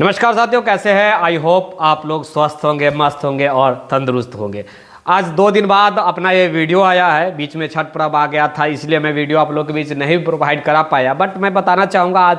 नमस्कार साथियों, कैसे हैं? आई होप आप लोग स्वस्थ होंगे, मस्त होंगे और तंदुरुस्त होंगे। आज 2 दिन बाद अपना ये वीडियो आया है। बीच में छठ पर्व आ गया था, इसलिए मैं वीडियो आप लोग के बीच नहीं प्रोवाइड करा पाया। बट मैं बताना चाहूँगा आज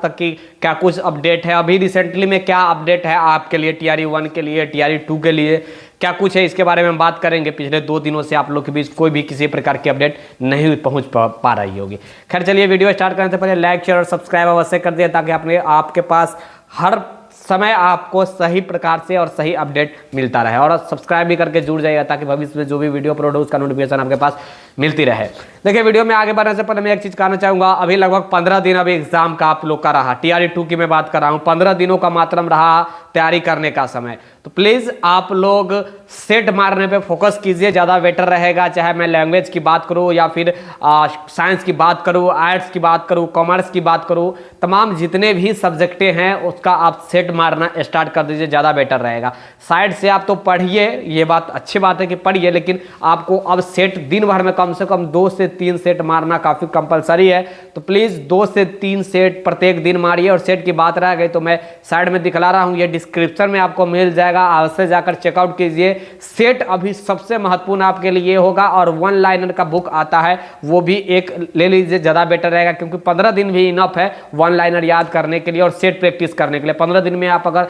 तक की क्या कुछ अपडेट है, अभी रिसेंटली में क्या अपडेट है आपके लिए, TRE 1 के लिए, TRE 2 के लिए क्या कुछ है, इसके बारे में बात करेंगे। पिछले 2 दिनों से आप लोग के बीच कोई भी किसी प्रकार की अपडेट नहीं पहुंच पा रही होगी। खैर चलिए, वीडियो स्टार्ट करने से पहले लाइक, शेयर और सब्सक्राइब अवश्य कर दिए, ताकि आपके पास हर समय आपको सही प्रकार से और सही अपडेट मिलता रहे। और सब्सक्राइब भी करके जुड़ जाइएगा, ताकि भविष्य में जो भी वीडियो अपलोड हो उसका नोटिफिकेशन आपके पास मिलती रहे। देखिए, वीडियो में आगे बढ़ने से पहले मैं एक चीज़ कहना चाहूँगा। अभी लगभग 15 दिन अभी एग्जाम का आप लोग का रहा। TRE 2 की मैं बात कर रहा हूँ। 15 दिनों का मात्र रहा तैयारी करने का समय। तो प्लीज़ आप लोग सेट मारने पे फोकस कीजिए, ज़्यादा बेटर रहेगा। चाहे मैं लैंग्वेज की बात करूँ या फिर साइंस की बात करूँ, आर्ट्स की बात करूँ, कॉमर्स की बात करूँ, तमाम जितने भी सब्जेक्टें हैं उसका आप सेट मारना स्टार्ट कर दीजिए, ज़्यादा बेटर रहेगा। साइड से आप तो पढ़िए, ये बात अच्छी बात है कि पढ़िए, लेकिन आपको अब सेट दिन भर में कम से कम 2 से 3 सेट मारना काफ़ी कंपलसरी है। तो प्लीज़ 2 से 3 सेट प्रत्येक दिन मारिए। और सेट की बात रह गई तो मैं साइड में दिखला रहा हूँ, ये डिस्क्रिप्शन में आपको मिल जाएगा, अवश्य जाकर चेकआउट कीजिए। सेट अभी सबसे महत्वपूर्ण आपके लिए होगा। और 1 लाइनर का बुक आता है, वो भी एक ले लीजिए, ज़्यादा बेटर रहेगा, क्योंकि 15 दिन भी इनफ है 1 लाइनर याद करने के लिए और सेट प्रैक्टिस करने के लिए। 15 दिन में आप अगर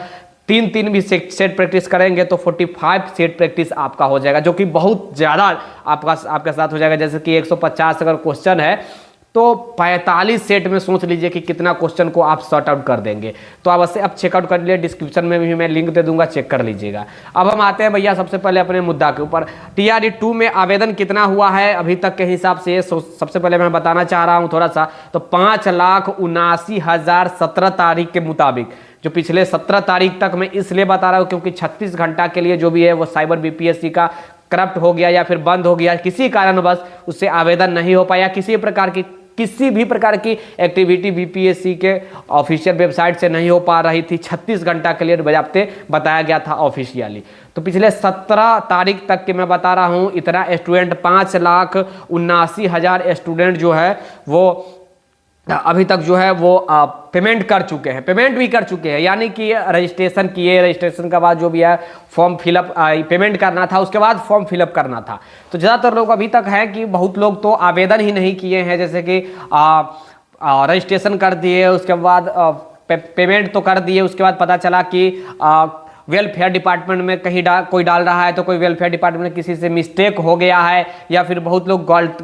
3 भी सेट प्रैक्टिस करेंगे तो 45 सेट प्रैक्टिस आपका हो जाएगा, जो कि बहुत ज़्यादा आपके साथ हो जाएगा। जैसे कि 150 अगर क्वेश्चन है तो 45 सेट में सोच लीजिए कि कितना क्वेश्चन को आप सॉर्ट आउट कर देंगे। तो अवश्य आप चेकआउट कर लीजिए, डिस्क्रिप्शन में भी मैं लिंक दे दूंगा, चेक कर लीजिएगा। अब हम आते हैं भैया सबसे पहले अपने मुद्दा के ऊपर। TRE 2 में आवेदन कितना हुआ है अभी तक के हिसाब से, सबसे पहले मैं बताना चाह रहा हूँ थोड़ा सा। तो 5,79,000 17 तारीख के मुताबिक, जो पिछले 17 तारीख तक मैं इसलिए बता रहा हूँ क्योंकि 36 घंटा के लिए जो भी है वो साइबर BPSC का करप्ट हो गया या फिर बंद हो गया, किसी कारणवश उससे आवेदन नहीं हो पाया। किसी भी प्रकार की एक्टिविटी BPSC के ऑफिशियल वेबसाइट से नहीं हो पा रही थी। 36 घंटा के लिए बजाते बताया गया था ऑफिशियली। तो पिछले 17 तारीख तक के मैं बता रहा हूँ, इतना स्टूडेंट 5,79,000 स्टूडेंट जो है वो अभी तक जो है वो पेमेंट कर चुके हैं, पेमेंट भी कर चुके हैं। यानी कि रजिस्ट्रेशन किए, रजिस्ट्रेशन के बाद जो भी है फॉर्म फिलअप, पेमेंट करना था, उसके बाद फॉर्म फिलअप करना था। तो ज़्यादातर लोग अभी तक हैं कि बहुत लोग तो आवेदन ही नहीं किए हैं। जैसे कि रजिस्ट्रेशन कर दिए, उसके बाद पेमेंट तो कर दिए, उसके बाद पता चला कि वेलफेयर डिपार्टमेंट में कहीं कोई डाल रहा है, तो कोई वेलफेयर डिपार्टमेंट में किसी से मिस्टेक हो गया है, या फिर बहुत लोग गलत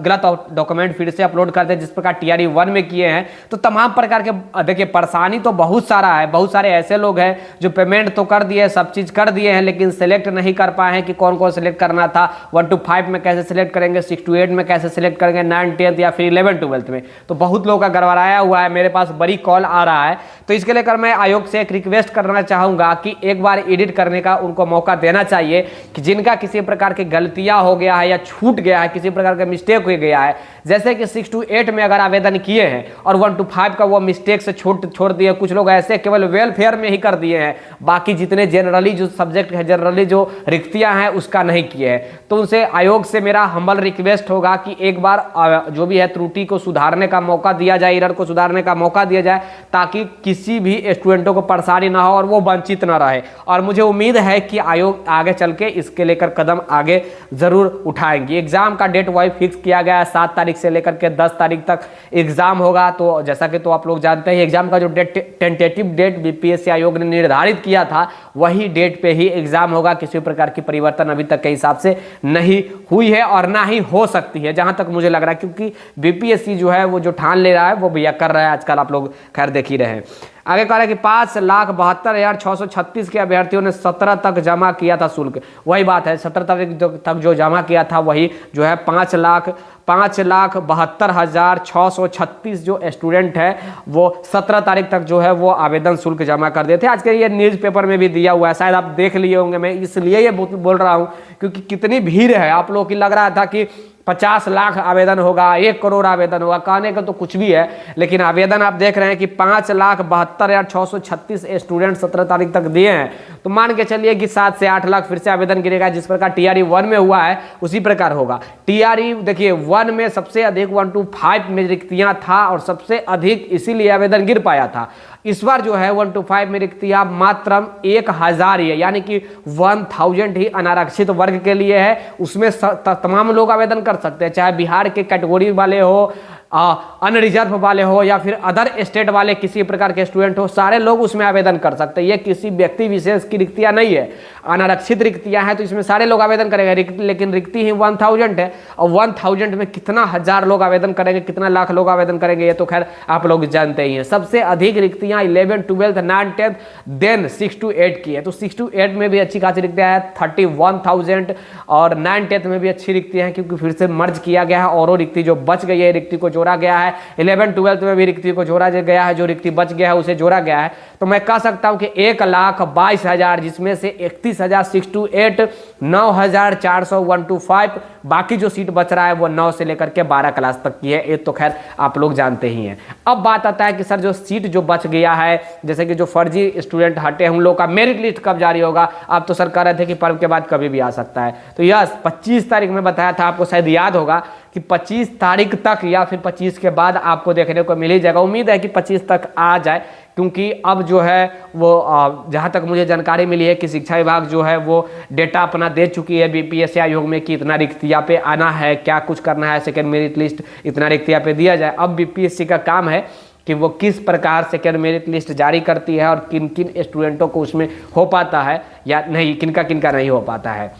डॉक्यूमेंट फिर से अपलोड करते हैं, जिस प्रकार TRE 1 में किए हैं। तो तमाम प्रकार के देखिए परेशानी तो बहुत सारा है। बहुत सारे ऐसे लोग हैं जो पेमेंट तो कर दिए, सब चीज़ कर दिए हैं, लेकिन सेलेक्ट नहीं कर पाए हैं कि कौन कौन सेलेक्ट करना था। 1 to 5 में कैसे सेलेक्ट करेंगे, 6 to 8 में कैसे सेलेक्ट करेंगे, 9, 10 या फिर 11, 12 में। तो बहुत लोगों का गड़बड़ाया हुआ है, मेरे पास बड़ी कॉल आ रहा है। तो इसके लेकर मैं आयोग से एक रिक्वेस्ट करना चाहूँगा कि एक बार एडिट करने का उनको मौका देना चाहिए, कि जिनका किसी प्रकार की गलतियां हो गया है या छूट गया है, किसी प्रकार का मिस्टेक हो गया है, जैसे कि 6 to 8 में अगर आवेदन किए हैं और 1 to 5 का वो मिस्टेक से छोड़ दिए, कुछ लोग ऐसे केवल वेलफेयर में ही कर दिए हैं, बाकी जितने जनरली जो सब्जेक्ट है, जनरली जो रिक्तियां हैं उसका नहीं किए हैं। तो उनसे आयोग से मेरा हम्बल रिक्वेस्ट होगा कि एक बार जो भी है त्रुटि को सुधारने का मौका दिया जाए, एरर को सुधारने का मौका दिया जाए, ताकि किसी भी स्टूडेंटों को परेशानी ना हो और वो वंचित ना रहे। और मुझे उम्मीद है कि आयोग आगे चल के इसके लेकर कदम आगे जरूर उठाएंगे। एग्जाम का डेट वही फिक्स किया गया है, 7 तारीख से लेकर के 10 तारीख तक एग्जाम होगा। तो जैसा कि तो आप लोग जानते हैं, एग्जाम का जो टेंटेटिव डेट BPSC आयोग ने निर्धारित किया था, वही डेट पे ही एग्जाम होगा। किसी प्रकार की परिवर्तन अभी तक के हिसाब से नहीं हुई है और ना ही हो सकती है, जहां तक मुझे लग रहा है, क्योंकि BPSC जो है वो जो ठान ले रहा है वो भैया कर रहा है आजकल, आप लोग खैर देख ही रहे हैं। आगे कह रहा है कि 5,72,636 के अभ्यर्थियों ने 17 तक जमा किया था शुल्क। वही बात है, 17 तारीख तक जो जमा किया था वही जो है 5,72,636 जो स्टूडेंट है वो 17 तारीख तक जो है वो आवेदन शुल्क जमा कर देते। आज के ये न्यूज़पेपर में भी दिया हुआ है, शायद आप देख लिए होंगे। मैं इसलिए ये बोल रहा हूँ क्योंकि कितनी भीड़ है। आप लोगों की लग रहा था कि 50 लाख आवेदन होगा, 1 करोड़ आवेदन होगा, कहने का तो कुछ भी है, लेकिन आवेदन आप देख रहे हैं कि 5,72,636 स्टूडेंट 17 तारीख तक दिए हैं। तो मान के चलिए कि 7 से 8 लाख फिर से आवेदन गिरेगा, जिस प्रकार TRE 1 में हुआ है उसी प्रकार होगा। TRE देखिए 1 में सबसे अधिक 1 to 5 में रिक्तियां था और सबसे अधिक इसीलिए आवेदन गिर पाया था। इस बार जो है 1 to 5 में रिक्तियां मात्र 1000 ही है, यानी कि 1000 ही अनारक्षित वर्ग के लिए है। उसमें तमाम लोग आवेदन कर सकते हैं, चाहे बिहार के कैटेगरी वाले हो, अनरिजर्व वाले हो या फिर अदर स्टेट वाले किसी प्रकार के स्टूडेंट हो, सारे लोग उसमें आवेदन कर सकते हैं। ये किसी व्यक्ति विशेष की रिक्तियां नहीं है, अनारक्षित रिक्तियां हैं तो इसमें सारे लोग आवेदन करेंगे। लेकिन रिक्ति ही 1000 है और 1000 में कितना हजार लोग आवेदन करेंगे, कितना लाख लोग आवेदन करेंगे, ये तो खैर आप लोग जानते ही हैं। सबसे अधिक रिक्तियां 11, 12, 9, 10 देन 6 to 8 की है। तो 6 to 8 में भी अच्छी खासी रिक्तियां है 31,000 और 9, 10 में भी अच्छी रिक्तियां हैं क्योंकि फिर से मर्ज किया गया है और रिक्ति जो बच गई है रिक्ति को जोड़ा गया है। 11, 12 में भी रिक्ति को जोड़ा गया है, जो रिक्ति बच गया है उसे जोड़ा गया है। तो मैं कह सकता हूं कि 1,22,000 जिसमें से 31,000 6 to 8, 9,400 1 to 5, बाकी जो सीट बच रहा है वो 9 से लेकर के 12 क्लास तक की है। ये तो खैर आप लोग जानते ही हैं। अब बात आता है कि सर जो सीट जो बच गया है, जैसे कि जो फर्जी स्टूडेंट हटे उन लोग का मेरिट लिस्ट कब जारी होगा? आप तो सर कह रहे थे कि पर्व के बाद कभी भी आ सकता है। तो यस 25 तारीख में बताया था, आपको शायद याद होगा कि 25 तारीख तक या फिर 25 के बाद आपको देखने को मिल ही जाएगा। उम्मीद है कि 25 तक आ जाए, क्योंकि अब जो है वो जहाँ तक मुझे जानकारी मिली है कि शिक्षा विभाग जो है वो डेटा अपना दे चुकी है बीपीएससी आयोग में कि इतना रिक्तियाँ पे आना है, क्या कुछ करना है, सेकेंड मेरिट लिस्ट इतना रिक्तियाँ पे दिया जाए। अब बीपीएससी का काम है कि वो किस प्रकार सेकेंड मेरिट लिस्ट जारी करती है और किन किन स्टूडेंटों को उसमें हो पाता है या नहीं, किनका किनका नहीं हो पाता है।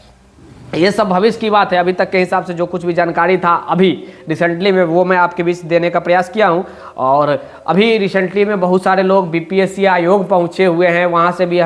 ये सब भविष्य की बात है। अभी तक के हिसाब से जो कुछ भी जानकारी था अभी रिसेंटली में वो मैं आपके बीच देने का प्रयास किया हूँ। और अभी रिसेंटली में बहुत सारे लोग बीपीएससी आयोग पहुँचे हुए हैं, वहाँ से भी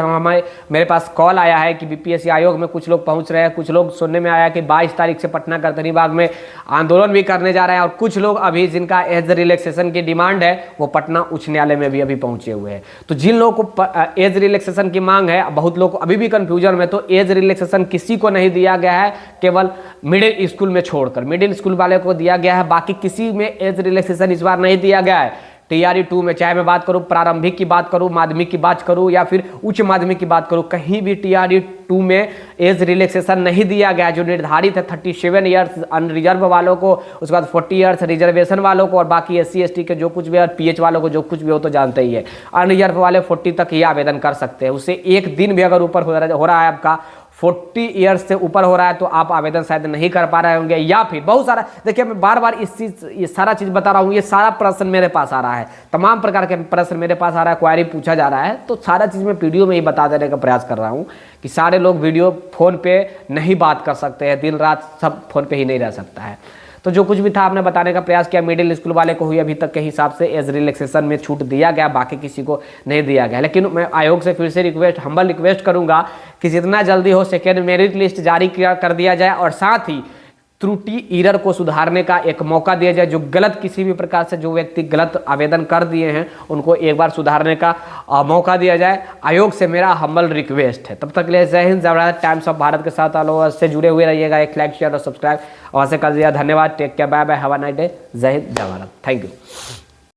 मेरे पास कॉल आया है कि बीपीएससी आयोग में कुछ लोग पहुँच रहे हैं। कुछ लोग सुनने में आया कि 22 तारीख से पटना गर्दनी बाग में आंदोलन भी करने जा रहे हैं और कुछ लोग अभी जिनका एज रिलैक्सेशन की डिमांड है वो पटना उच्च न्यायालय में भी अभी पहुँचे हुए हैं। तो जिन लोगों को एज रिलैक्सेशन की मांग है, बहुत लोग अभी भी कन्फ्यूजन में, तो एज रिलैक्सेशन किसी को नहीं दिया गया है, केवल मिडिल स्कूल में छोड़कर मिडिल स्कूल वाले को दिया गया है। बाकी किसी में एज रिलैक्सेशन इस बार नहीं दिया गया है। टीआरई 2 में चाहे मैं बात करूं, प्रारंभिक की बात करूं, माध्यमिक की बात करूं या फिर उच्च माध्यमिक की बात करूं, कहीं भी टीआरई 2 में एज रिलैक्सेशन नहीं दिया गया। जो निर्धारित है 37 ईयर्स अनरिजर्व वालों को, उसके बाद 40 ईयर्स रिजर्वेशन वालों को और बाकी SC ST के जो कुछ भी और PH वालों को जो कुछ भी हो तो जानते ही है। अनरिजर्व वाले 40 तक ही आवेदन कर सकते हैं। उससे एक दिन भी अगर ऊपर हो रहा है आपका 40 ईयर्स से ऊपर हो रहा है तो आप आवेदन शायद नहीं कर पा रहे होंगे, या फिर बहुत सारा, देखिए मैं बार बार ये सारा चीज़ बता रहा हूँ। ये सारा प्रश्न मेरे पास आ रहा है, तमाम प्रकार के प्रश्न मेरे पास आ रहा है, क्वारी पूछा जा रहा है। तो सारा चीज़ मैं वीडियो में ही बता देने का प्रयास कर रहा हूँ कि सारे लोग वीडियो फ़ोन पे नहीं बात कर सकते हैं, दिन रात सब फ़ोन पे ही नहीं रह सकता है। तो जो कुछ भी था आपने बताने का प्रयास किया। मिडिल स्कूल वाले को हुई अभी तक के हिसाब से एज रिलैक्सेशन में छूट दिया गया, बाकी किसी को नहीं दिया गया। लेकिन मैं आयोग से फिर से हम्बल रिक्वेस्ट करूंगा कि जितना जल्दी हो सेकेंड मेरिट लिस्ट जारी कर दिया जाए और साथ ही त्रुटि ईरर को सुधारने का एक मौका दिया जाए। जो गलत किसी भी प्रकार से जो व्यक्ति गलत आवेदन कर दिए हैं उनको एक बार सुधारने का मौका दिया जाए। आयोग से मेरा हम्बल रिक्वेस्ट है। तब तक के लिए जय हिंद, जय भारत। टाइम्स ऑफ भारत के साथ ऑल से जुड़े हुए रहिएगा। एक लाइक शेयर और सब्सक्राइब वहाँ से कर दिया। धन्यवाद। Take care, bye bye, have a nice day. जय हिंद, जय भारत। Thank you.